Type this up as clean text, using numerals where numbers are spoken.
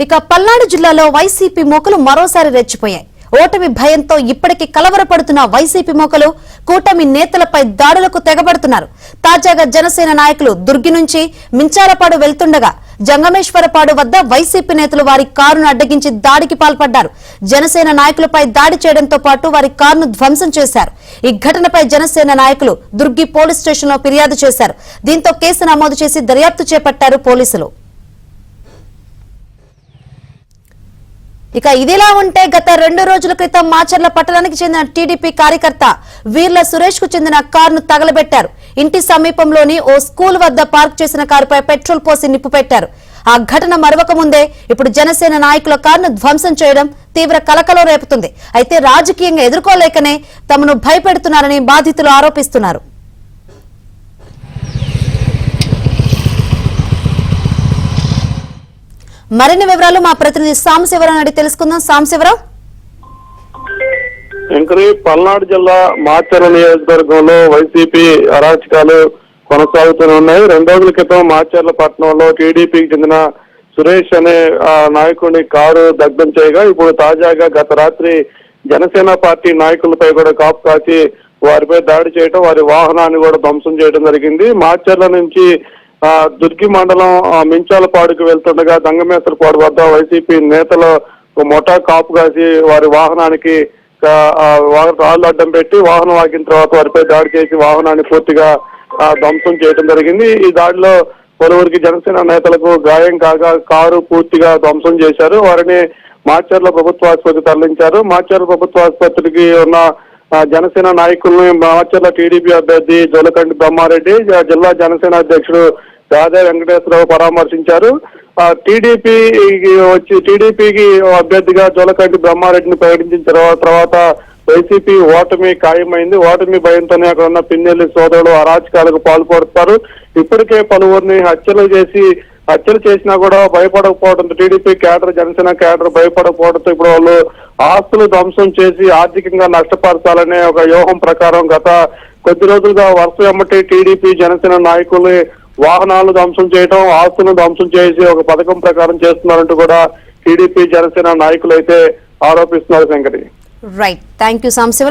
ఇక పల్నాడు జిల్లాలో వైసీపీ మోకలు మరోసారి రెచ్చిపోయాయి. ఓటమి భయంతో ఇప్పటికీ కలవరపడుతున్న వైసీపీ మోకలు కూటమి నేతలపై దాడులకు తెగబడుతున్నారు. తాజాగా జనసేన నాయకులు దుర్గి నుంచి మించాలపాడు వెళ్తుండగా జంగమేశ్వరపాడు వద్ద వైసీపీ నేతలు వారి కారును అడ్డగించి దాడికి పాల్పడ్డారు. జనసేన నాయకులపై దాడి చేయడంతో పాటు వారి కారును ధ్వంసం చేశారు. ఈ ఘటనపై జనసేన నాయకులు దుర్గి పోలీస్ స్టేషన్లో ఫిర్యాదు చేశారు. దీంతో కేసు నమోదు చేసి దర్యాప్తు చేపట్టారు పోలీసులు. ఇక ఇదిలా ఉంటే గత 2 రోజుల క్రితం మాచర్ల పట్టణానికి చెందిన టీడీపీ కార్యకర్త వీర్ల సురేష్ కు చెందిన కారును తగలబెట్టారు. ఇంటి సమీపంలోని ఓ స్కూల్ వద్ద పార్క్ చేసిన కారుపై పెట్రోల్ పోసి నిప్పు పెట్టారు. ఆ ఘటన మరవక ముందే ఇప్పుడు జనసేన నాయకుల కారును ధ్వంసం చేయడం తీవ్ర కలకలం రేపుతుంది. అయితే రాజకీయంగా ఎదుర్కోలేకనే తమను భయపెడుతున్నారని బాధితులు ఆరోపిస్తున్నారు. మరిన్ని వివరాలు మా ప్రతినిధి సాంశివరావు అడిగి తెలుసుకుందాం. సాంశివరావు, పల్నాడు జిల్లా మాచర్ల నియోజకవర్గంలో వైసీపీ అరాచకాలు కొనసాగుతూనే ఉన్నాయి. 2 రోజుల క్రితం మాచర్ల పట్టణంలో టీడీపీకి చెందిన సురేష్ అనే నాయకుడిని కారు దగ్ధం చేయగా ఇప్పుడు తాజాగా గత రాత్రి జనసేన పార్టీ నాయకులపై కూడా కాపు కాచి వారిపై దాడి చేయడం, వారి వాహనాన్ని కూడా ధ్వంసం చేయడం జరిగింది. మాచర్ల నుంచి దుర్గి మండలం మించాలపాడుకు వెళ్తుండగా దంగమేశ్వరపాడు వద్ద వైసీపీ నేతలు మొఠా కాపు కాసి వారి వాహనానికి రాళ్లు అడ్డం పెట్టి వాహనం ఆగిన తర్వాత వారిపై దాడి చేసి వాహనాన్ని పూర్తిగా ధ్వంసం చేయడం జరిగింది. ఈ దాడిలో పలువురికి జనసేన నేతలకు గాయం కాగా కారు పూర్తిగా ధ్వంసం చేశారు. వారిని మాచర్ల ప్రభుత్వ ఆసుపత్రికి తరలించారు. మాచర్ల ప్రభుత్వ ఆసుపత్రికి ఉన్న జనసేన నాయకులను మాచర్ల టీడీపీ అభ్యర్థి జోలకంటి బ్రహ్మారెడ్డి, జిల్లా జనసేన అధ్యక్షుడు గాదే వెంకటేశ్వరరావు పరామర్శించారు. టీడీపీకి అభ్యర్థిగా జోలకంటి బ్రహ్మారెడ్డిని ప్రకటించిన తర్వాత వైసీపీ ఓటమి ఖాయమైంది. ఓటమి భయంతోనే అక్కడ ఉన్న పిన్నెల్లి సోదరులు అరాచకాలకు పాల్పడుతున్నారు. ఇప్పటికే పలువురిని హత్యలు చేసినా కూడా భయపడకపోవడంతో టీడీపీ కేడర్, జనసేన కేడర్ భయపడకపోవడంతో ఇప్పుడు వాళ్ళు ఆస్తులు ధ్వంసం చేసి ఆర్థికంగా నష్టపరచాలనే ఒక వ్యూహం ప్రకారం గత కొద్ది రోజులుగా వరుస వెంబటి టీడీపీ జనసేన నాయకులు వాహనాలు ధ్వంసం చేయడం, ఆస్తులను ధ్వంసం చేసి ఒక పథకం ప్రకారం చేస్తున్నారంటూ కూడా టీడీపీ జనసేన నాయకులు అయితే ఆరోపిస్తున్నారు. Shankari, right, thank you Samsivarao.